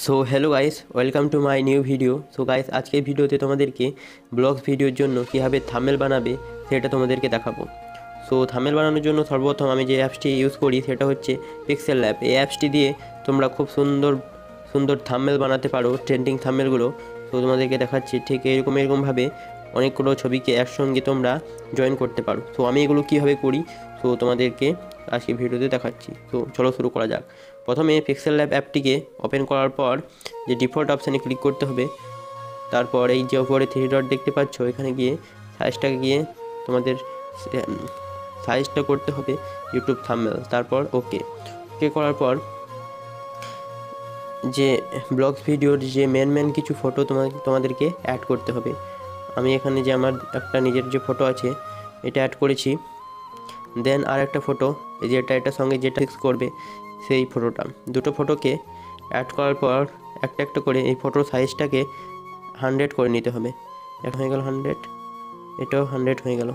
So hello guys, welcome to my new video. So guys, আজকের ভিডিওতে তোমাদেরকে blogs ভিডিওর জন্য কীভাবে থাম্বনেল বানাবে সেটা তোমাদেরকে দেখাবো। সো থাম্বনেল বানানোর জন্য সর্বপ্রথম আমি যে অ্যাপসটি ইউজ করি সেটা হচ্ছে পিক্সেল ল্যাব। এই অ্যাপসটি দিয়ে তোমরা খুব সুন্দর সুন্দর থাম্বনেল বানাতে পারো, ট্রেন্ডিং থাম্বনেলগুলো। তো তোমাদেরকে দেখাচ্ছি ঠিক এরকমভাবে অনেকগুলো ছবিকে একসঙ্গে তোমরা জয়েন করতে পারো। সো আমি এগুলো কীভাবে করি তো তোমাদেরকে আজকে ভিডিওতে দেখাচ্ছি। তো চলো শুরু করা যাক। প্রথমে পিক্সেল ল্যাব অ্যাপটিকে ওপেন করার পর যে ডিফল্ট অপশানে ক্লিক করতে হবে। তারপর এই যে উপরে 3 ডট দেখতে পাচ্ছ, এখানে গিয়ে সাইজটাকে গিয়ে তোমাদের সাইজটা করতে হবে ইউটিউব থাম্বনেল। তারপর ওকে করার পর যে ব্লগস ভিডিওর যে মেন কিছু ফটো তোমাদেরকে অ্যাড করতে হবে। আমি এখানে যে আমার একটা নিজের যে ফটো আছে এটা অ্যাড করেছি। দেন আর একটা ফটো এটার সঙ্গে যেটা ফিক্স করবে সেই ফটোটা, দুটো ফটোকে অ্যাড করার পর একটা করে এই ফটোর সাইজটাকে 100 করে নিতে হবে। এটা হয়ে গেল 100, এটাও 100 হয়ে গেল।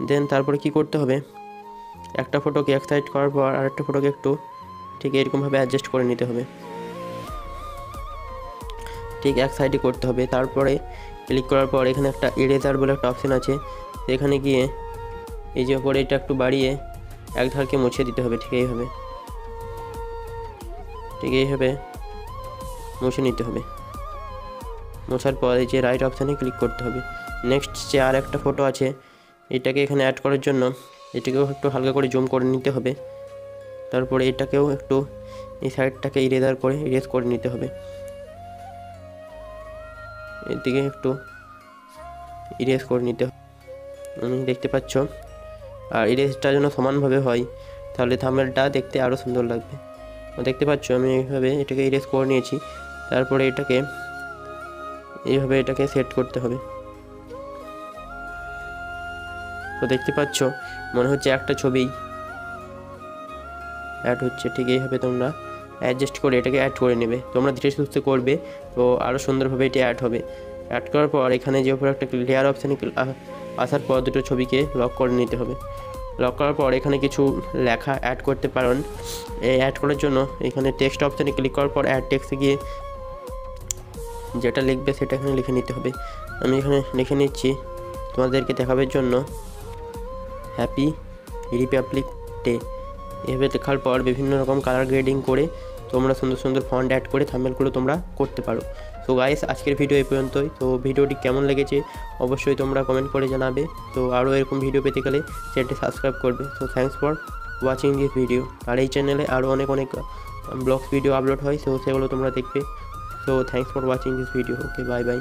দেন তারপরে কি করতে হবে, একটা ফটোকে এক সাইড করার পর আরেকটা ফটোকে একটু ঠিক এরকমভাবে অ্যাডজাস্ট করে নিতে হবে, ঠিক এক সাইডে করতে হবে। তারপরে ক্লিক করার পর এখানে একটা ইরেজার বলে একটা অপশান আছে, এখানে গিয়ে এই যে ওপরে এটা একটু বাড়িয়ে এক ধারকে মুছে দিতে হবে। ঠিক এইভাবে মুছে নিতে হবে। মোছার পর এই যে রাইট অপশানে ক্লিক করতে হবে। নেক্সট যে আর একটা ফটো আছে এটাকে এখানে অ্যাড করার জন্য এটাকেও একটু হালকা করে জুম করে নিতে হবে। তারপরে এটাকেও একটু এই সাইডটাকে ইরেজ করে নিতে হবে, এদিকে একটু ইরেজ করে নিতে হবে। দেখতে পাচ্ছ, আর ইরেজটা যেন সমানভাবে হয় তাহলে থাম্বনেলটা দেখতে আরও সুন্দর লাগবে। দেখতে পাচ্ছ আমি এইভাবে এটাকে ইরেজ করে নিয়েছি। তারপরে এটাকে সেট করতে হবে। তো দেখতে পাচ্ছ মনে হচ্ছে একটা ছবি অ্যাড হচ্ছে। ঠিক এইভাবে তোমরা অ্যাডজাস্ট করে এটাকে অ্যাড করে নেবে। তোমরা ধীরে সুস্থে করবে তো আরও সুন্দরভাবে এটি অ্যাড হবে। অ্যাড করার পর এখানে যে উপরে একটা লেয়ার অপশানে আসার পর দুটো ছবিকে লক করে নিতে হবে। লক করার পর এখানে কিছু লেখা অ্যাড করতে পারেন। এই অ্যাড করার জন্য এখানে টেক্সট অপশানে ক্লিক করার পর অ্যাড টেক্সটে গিয়ে যেটা লিখবে সেটা এখানে লিখে নিতে হবে। আমি এখানে লিখে নিচ্ছি তোমাদেরকে দেখাবার জন্য, হ্যাপি রিপাবলিক ডে। এভাবে লেখার পর বিভিন্ন রকম কালার গ্রেডিং করে তোমরা সুন্দর সুন্দর ফন্ট অ্যাড করে থাম্বনেলগুলো তোমরা করতে পারো। সো গাইস, আজকের ভিডিও এই পর্যন্তই। তো ভিডিওটি কেমন লেগেছে অবশ্যই তোমরা কমেন্ট করে জানাবে। তো আরও এরকম ভিডিও পেতে গেলে চ্যানেলটি সাবস্ক্রাইব করবে। So thanks for watching this video. আর এই চ্যানেলে আরও অনেক ব্লগস ভিডিও আপলোড হয়, সো সেগুলো তোমরা দেখবে। So thanks for watching this video. Okay, bye by.